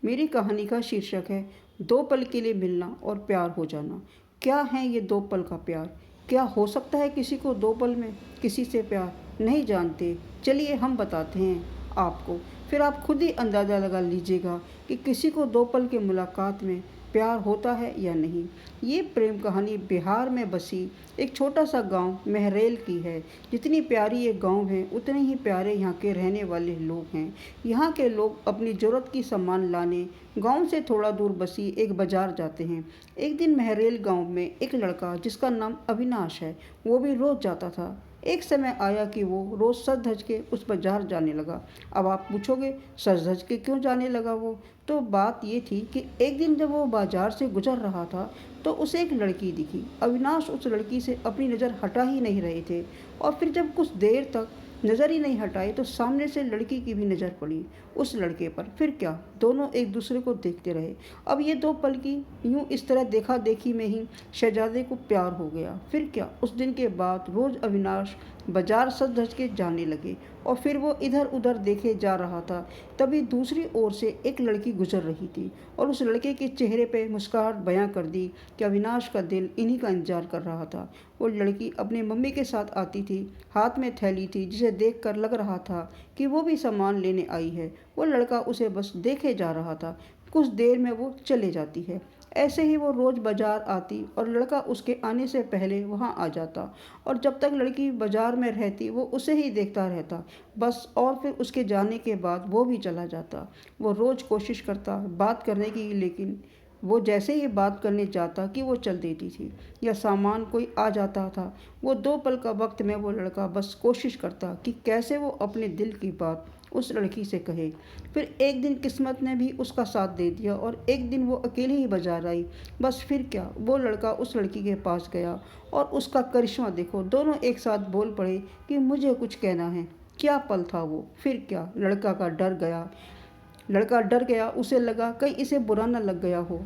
मेरी कहानी का शीर्षक है दो पल के लिए मिलना और प्यार हो जाना। क्या है ये दो पल का प्यार? क्या हो सकता है किसी को दो पल में किसी से प्यार? नहीं जानते, चलिए हम बताते हैं आपको। फिर आप खुद ही अंदाज़ा लगा लीजिएगा कि किसी को दो पल की मुलाकात में प्यार होता है या नहीं। ये प्रेम कहानी बिहार में बसी एक छोटा सा गांव महरेल की है। जितनी प्यारी ये गांव है उतने ही प्यारे यहाँ के रहने वाले लोग हैं। यहाँ के लोग अपनी ज़रूरत की सामान लाने गांव से थोड़ा दूर बसी एक बाजार जाते हैं। एक दिन महरेल गांव में एक लड़का जिसका नाम अविनाश है, वो भी रोज़ जाता था। एक समय आया कि वो रोज़ सज धज के उस बाजार जाने लगा। अब आप पूछोगे सज धज के क्यों जाने लगा वो? तो बात ये थी कि एक दिन जब वो बाजार से गुजर रहा था तो उसे एक लड़की दिखी। अविनाश उस लड़की से अपनी नज़र हटा ही नहीं रहे थे और फिर जब कुछ देर तक नज़र ही नहीं हटाई तो सामने से लड़की की भी नज़र पड़ी उस लड़के पर। फिर क्या, दोनों एक दूसरे को देखते रहे। अब ये दो पल की यूं इस तरह देखा देखी में ही शहजादे को प्यार हो गया। फिर क्या, उस दिन के बाद रोज़ अविनाश बाजार सज धज के जाने लगे और फिर वो इधर उधर देखे जा रहा था। तभी दूसरी ओर से एक लड़की गुजर रही थी और उस लड़के के चेहरे पे मुस्कुराहट बयां कर दी कि अविनाश का दिल इन्हीं का इंतजार कर रहा था। वो लड़की अपनी मम्मी के साथ आती थी, हाथ में थैली थी जिसे देखकर लग रहा था कि वो भी सामान लेने आई है। वो लड़का उसे बस देखे जा रहा था। कुछ देर में वो चले जाती है। ऐसे ही वो रोज़ बाजार आती और लड़का उसके आने से पहले वहाँ आ जाता और जब तक लड़की बाजार में रहती वो उसे ही देखता रहता बस। और फिर उसके जाने के बाद वो भी चला जाता। वो रोज़ कोशिश करता बात करने की, लेकिन वो जैसे ही बात करने जाता कि वो चल देती थी या सामान कोई आ जाता था। वो दो पल का वक्त में वो लड़का बस कोशिश करता कि कैसे वो अपने दिल की बात उस लड़की से कहे। फिर एक दिन किस्मत ने भी उसका साथ दे दिया और एक दिन वो अकेले ही बाजार आई। बस फिर क्या, वो लड़का उस लड़की के पास गया और उसका करिश्मा देखो, दोनों एक साथ बोल पड़े कि मुझे कुछ कहना है। क्या पल था वो! फिर क्या, लड़का डर गया। उसे लगा कहीं इसे बुरा न लग गया हो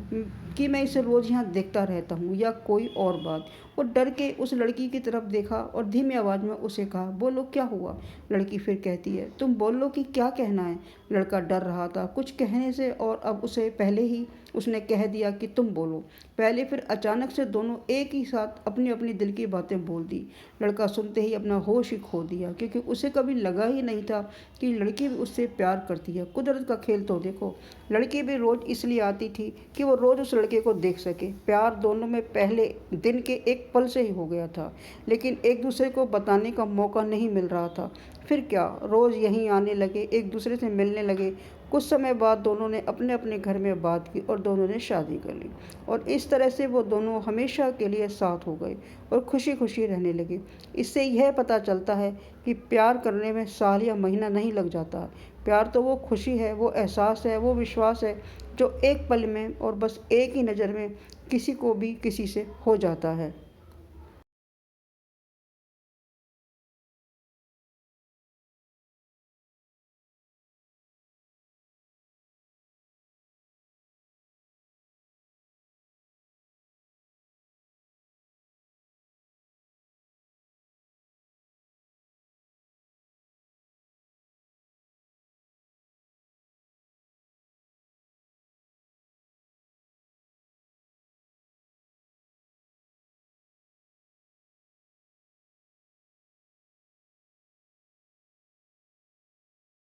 कि मैं इसे रोज़ यहाँ देखता रहता हूँ या कोई और बात। वो डर के उस लड़की की तरफ देखा और धीमी आवाज़ में उसे कहा, बोलो क्या हुआ? लड़की फिर कहती है, तुम बोलो कि क्या कहना है। लड़का डर रहा था कुछ कहने से और अब उसे पहले ही उसने कह दिया कि तुम बोलो पहले। फिर अचानक से दोनों एक ही साथ अपनी अपनी दिल की बातें बोल दी। लड़का सुनते ही अपना होश ही खो दिया क्योंकि उसे कभी लगा ही नहीं था कि लड़की भी उससे प्यार करती है। कुदरत का खेल तो देखो, लड़की भी रोज़ इसलिए आती थी कि वो रोज़ उस लड़के को देख सके। प्यार दोनों में पहले दिन के एक पल से ही हो गया था, लेकिन एक दूसरे को बताने का मौका नहीं मिल रहा था। फिर क्या, रोज़ यहीं आने लगे, एक दूसरे से मिलने लगे। कुछ समय बाद दोनों ने अपने अपने घर में बात की और दोनों ने शादी कर ली और इस तरह से वो दोनों हमेशा के लिए साथ हो गए और खुशी खुशी रहने लगे। इससे यह पता चलता है कि प्यार करने में साल या महीना नहीं लग जाता। प्यार तो वो खुशी है, वो एहसास है, वो विश्वास है जो एक पल में और बस एक ही नज़र में किसी को भी किसी से हो जाता है।